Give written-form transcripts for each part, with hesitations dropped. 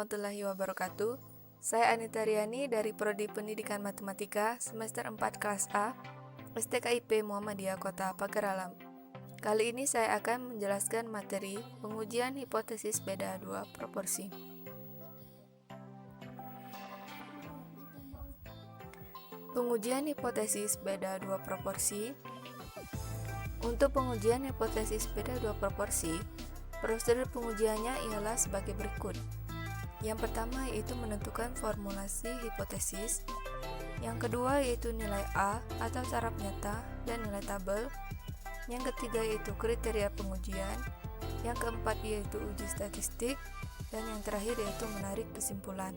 warahmatullahi wabarakatuh. Saya Anita Riani dari Prodi Pendidikan Matematika semester 4 kelas A, STKIP Muhammadiyah Kota Pagar Alam. Kali ini saya akan menjelaskan materi pengujian hipotesis beda dua proporsi. Pengujian hipotesis beda dua proporsi. Untuk pengujian hipotesis beda dua proporsi, prosedur pengujiannya ialah sebagai berikut. Yang pertama yaitu menentukan formulasi hipotesis. Yang kedua yaitu nilai A atau taraf nyata dan nilai tabel. Yang ketiga yaitu kriteria pengujian. Yang keempat yaitu uji statistik. Dan yang terakhir yaitu menarik kesimpulan.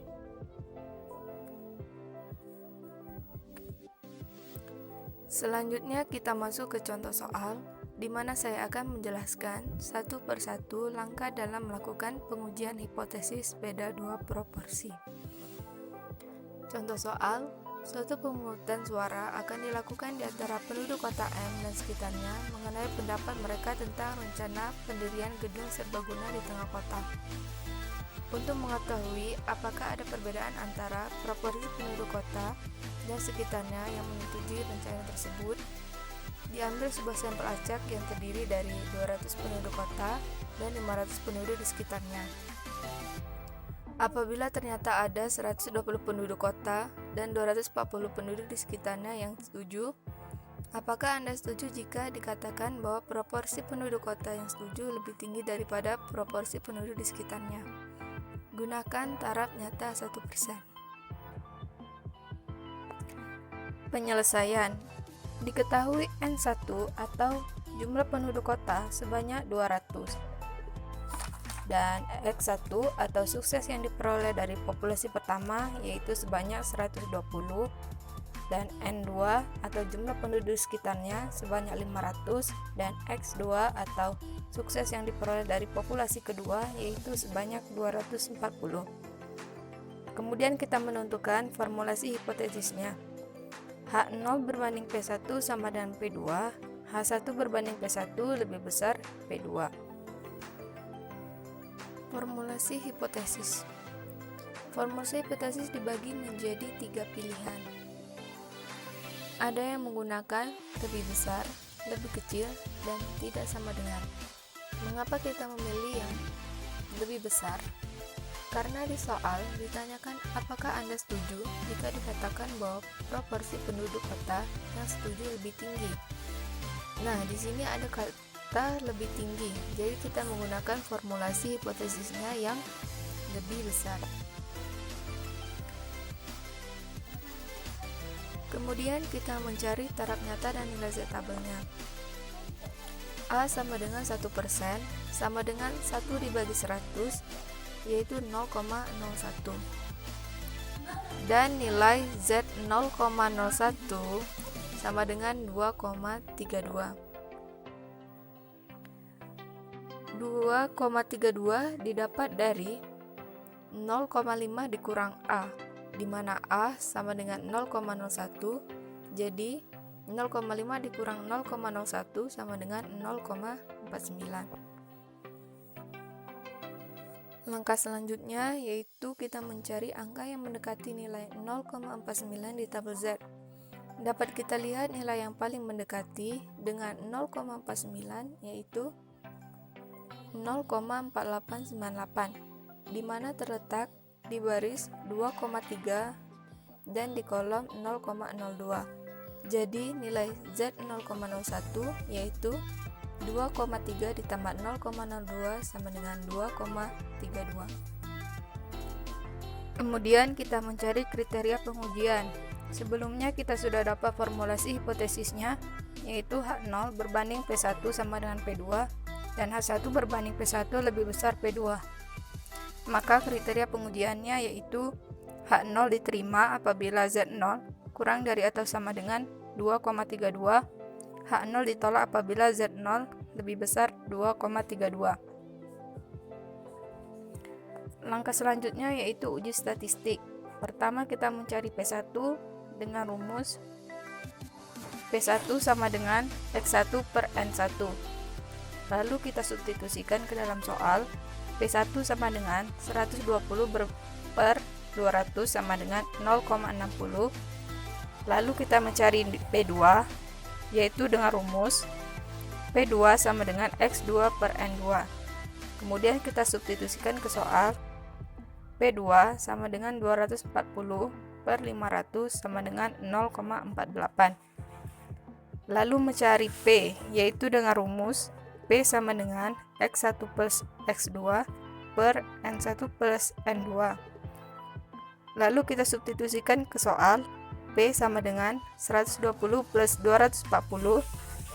Selanjutnya kita masuk ke contoh soal, di mana saya akan menjelaskan satu persatu langkah dalam melakukan pengujian hipotesis beda dua proporsi. Contoh soal, suatu pemungutan suara akan dilakukan di antara penduduk kota M dan sekitarnya mengenai pendapat mereka tentang rencana pendirian gedung serbaguna di tengah kota. Untuk mengetahui apakah ada perbedaan antara proporsi penduduk kota dan sekitarnya yang menyetujui rencana tersebut, diambil sebuah sampel acak yang terdiri dari 200 penduduk kota dan 500 penduduk di sekitarnya. Apabila ternyata ada 120 penduduk kota dan 240 penduduk di sekitarnya yang setuju, apakah Anda setuju jika dikatakan bahwa proporsi penduduk kota yang setuju lebih tinggi daripada proporsi penduduk di sekitarnya? Gunakan taraf nyata 1%. Penyelesaian. Diketahui N1 atau jumlah penduduk kota sebanyak 200 dan X1 atau sukses yang diperoleh dari populasi pertama yaitu sebanyak 120 dan N2 atau jumlah penduduk sekitarnya sebanyak 500 dan X2 atau sukses yang diperoleh dari populasi kedua yaitu sebanyak 240. Kemudian kita menentukan formulasi hipotesisnya. H0 berbanding P1 sama dengan P2, H1 berbanding P1 lebih besar P2. Formulasi hipotesis. Formulasi hipotesis dibagi menjadi 3 pilihan. Ada yang menggunakan lebih besar, lebih kecil, dan tidak sama dengan. Mengapa kita memilih yang lebih besar? Karena di soal ditanyakan apakah Anda setuju jika dikatakan bahwa proporsi penduduk kota yang setuju lebih tinggi. Nah, di sini ada kata lebih tinggi, jadi kita menggunakan formulasi hipotesisnya yang lebih besar. Kemudian kita mencari taraf nyata dan nilai Z tabelnya. A sama dengan 1% sama dengan 1 dibagi 100 yaitu 0,01 dan nilai Z 0,01 sama dengan 2,32. 2,32 didapat dari 0,5 dikurang A, di mana A sama dengan 0,01, jadi 0,5 dikurang 0,01 sama dengan 0,49. Langkah selanjutnya yaitu kita mencari angka yang mendekati nilai 0,49 di tabel Z. Dapat kita lihat nilai yang paling mendekati dengan 0,49 yaitu 0,4898, di mana terletak di baris 2,3 dan di kolom 0,02. Jadi nilai Z 0,01 yaitu 2,3 ditambah 0,02 sama dengan 2,32. Kemudian kita mencari kriteria pengujian. Sebelumnya kita sudah dapat formulasi hipotesisnya yaitu H0 berbanding P1 sama dengan P2 dan H1 berbanding P1 lebih besar P2. Maka kriteria pengujiannya yaitu H0 diterima apabila Z0 kurang dari atau sama dengan 2,32, H0 ditolak apabila Z0 lebih besar 2,32. Langkah selanjutnya yaitu uji statistik. Pertama kita mencari P1 dengan rumus P1 sama dengan X1 per N1. Lalu kita substitusikan ke dalam soal P1 sama dengan 120 per 200 sama dengan 0,60. Lalu kita mencari P2, yaitu dengan rumus P2 sama dengan X2 per N2. Kemudian kita substitusikan ke soal. P2 sama dengan 240 per 500 sama dengan 0,48. Lalu mencari P, yaitu dengan rumus P sama dengan X1 plus X2 per N1 plus N2. Lalu kita substitusikan ke soal. P sama dengan 120 plus 240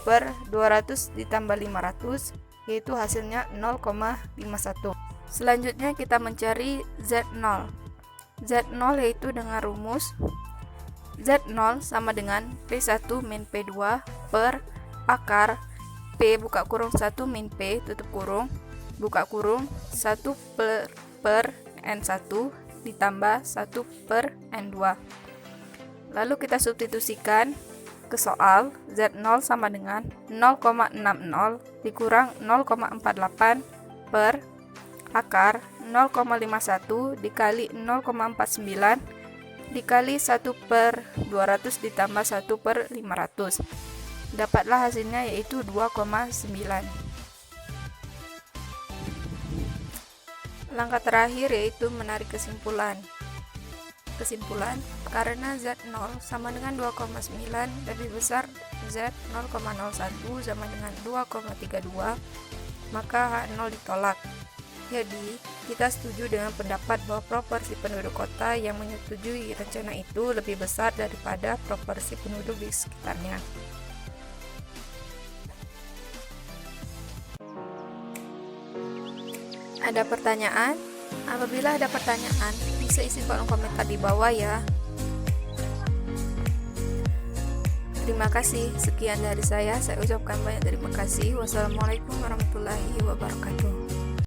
per 200 ditambah 500, yaitu hasilnya 0,51. Selanjutnya kita mencari Z0. Z0 yaitu dengan rumus Z0 sama dengan P1 min P2 per akar P buka kurung 1 min P tutup kurung buka kurung 1 per N1 ditambah 1 per N2. Lalu kita substitusikan ke soal. Z0 sama dengan 0,60 dikurang 0,48 per akar 0,51 dikali 0,49 dikali 1 per 200 ditambah 1 per 500. Dapatlah hasilnya yaitu 2,9. Langkah terakhir yaitu menarik kesimpulan. Kesimpulan, karena Z0 sama dengan 2,9 lebih besar Z 0,01 sama dengan 2,32, maka H0 ditolak. Jadi, kita setuju dengan pendapat bahwa proporsi penduduk kota yang menyetujui rencana itu lebih besar daripada proporsi penduduk di sekitarnya. Ada pertanyaan? Apabila ada pertanyaan, bisa isi kolom komentar di bawah ya. Terima kasih. Sekian dari saya ucapkan banyak terima kasih. Wassalamualaikum warahmatullahi wabarakatuh.